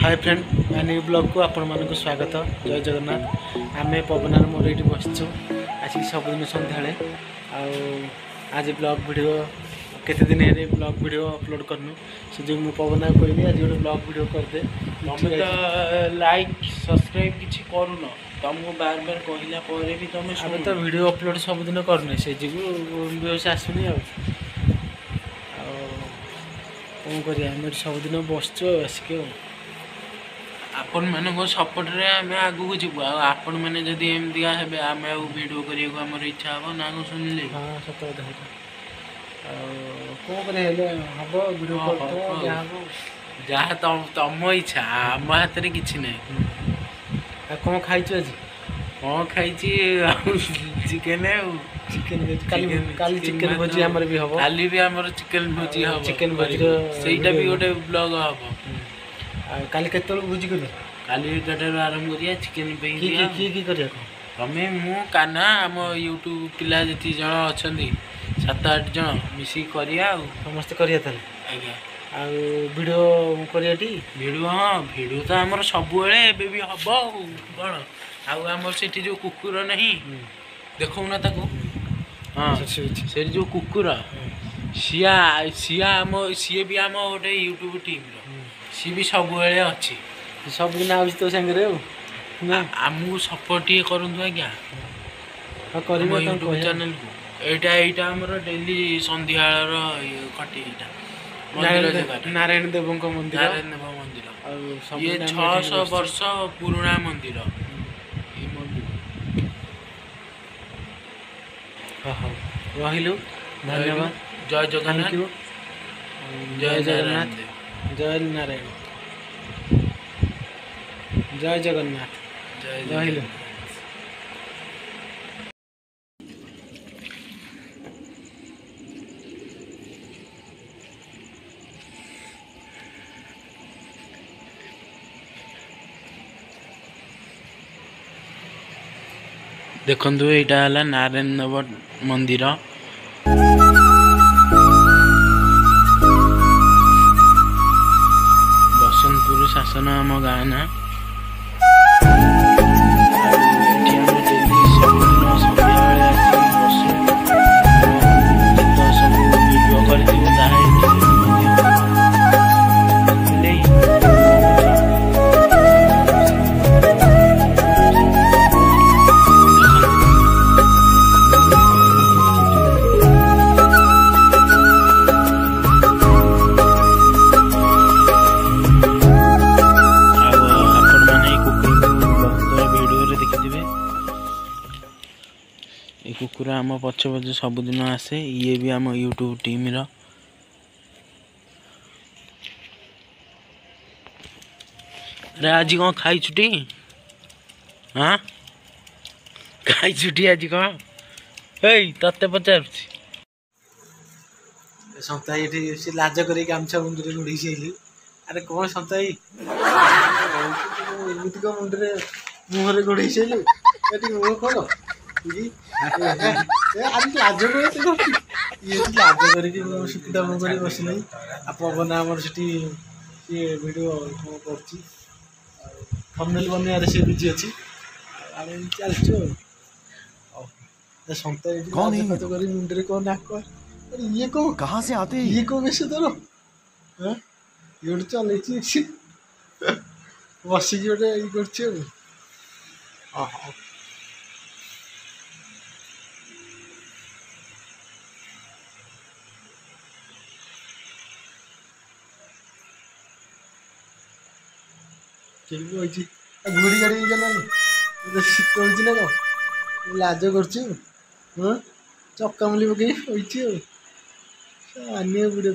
Hi friend new blog को आपण मानक स्वागत। जय जगन्नाथ। आम पवनार मोर ये बसचु आज सबुदिन सन्ध्या आज ब्लॉग वीडियो केते दिन है ब्लॉग वीडियो अपलोड करनु से जो मुझे पवना कहली आज गोटे ब्लॉग वीडियो करदे। तुम तो लाइक सब्सक्राइब किसी करून तुमको बार बार कहला पर भी तुम आम तो वीडियो अपलोड सबुदिन करने से जो व्यूज आसुनी कौन कर सबुदिन बसचु आसिक आपण मान सपोर्ट रे आम आगू जीव आपण मैंने जदि एमती हे आम वीडियो करने को आम इच्छा हम ना शुणिले। हाँ सत कौन कर हम वीडियो जहाँ तुम इच्छा आम हाथ में किसी ना। कौन खाई आज कौन खाई चिकेन काली चिकेन भोजी हमर भी हबो काली भी हमर चिकेन भोजी हबो चिकेन भोजी सेटा भी गोटे ब्लॉग हबो। काली केतल भोजी कर काली केटार आरंभ करिया चिकेन पे की करिया तमें मु काना आम यूट्यूब पिला जी जन अच्छा 7-8 जन मिसिक करिया समस्त करिया ताले आज्ञा आ वीडियो करियाटी वीडियो। हाँ वीडियो तो आमर सब एबे भी हम कौन आमर से जो कुकुर नहीं देखो ना ताको। हाँ से जो कुकुर सी भी आम गोटे यूट्यूब टीम सी भी सब अच्छी सब दिन आ तो सागर आमको सपोर्ट टे करूँ आज्ञा यूट्यूब चैनल को यहाँ आमर डेली सन्ध्या कटे नारायण देव मंदिर नारायण देव मंदिर ये 600 वर्ष पुराना मंदिर ये मंदिर। रहिलु धन्यवाद। जय जगन्नाथ जय जगन्नाथ जय नारायण जय जगन्नाथ रहिलु। देखु यहाँ है नारायण देव मंदिर बसंतपुर शासन आम गाँ ना कुकुर आम पछ पछ सबुदिन आसे ये भी आम यूट्यूब टीम रो। अरे आज कौन खाई छुट्टी हाँ खाई छुट्टी आज कौन ते पचार सन्ताई ये लाज कर गामछा मुंडे मुड़ी साइली। अरे कौन सन्ताई एमती कौन मुंडे मुहर गोड़े साइलु मुह कौन आज लाज ये लाज कर सुखिता मुँह कर बस नहीं पवन आमर से वीडियो थंबनेल बनवार से बिजी अच्छी चलती सन्ता मुंडे कौन नाक ये कौन कहाँ से आते हैं ये कौन वैसे तोर ये चल बसिक गोटे ये कर घुड़ी गाड़ी गला शीत हो ना कौन लाज कर चक्का मुली पकई आने वीडियो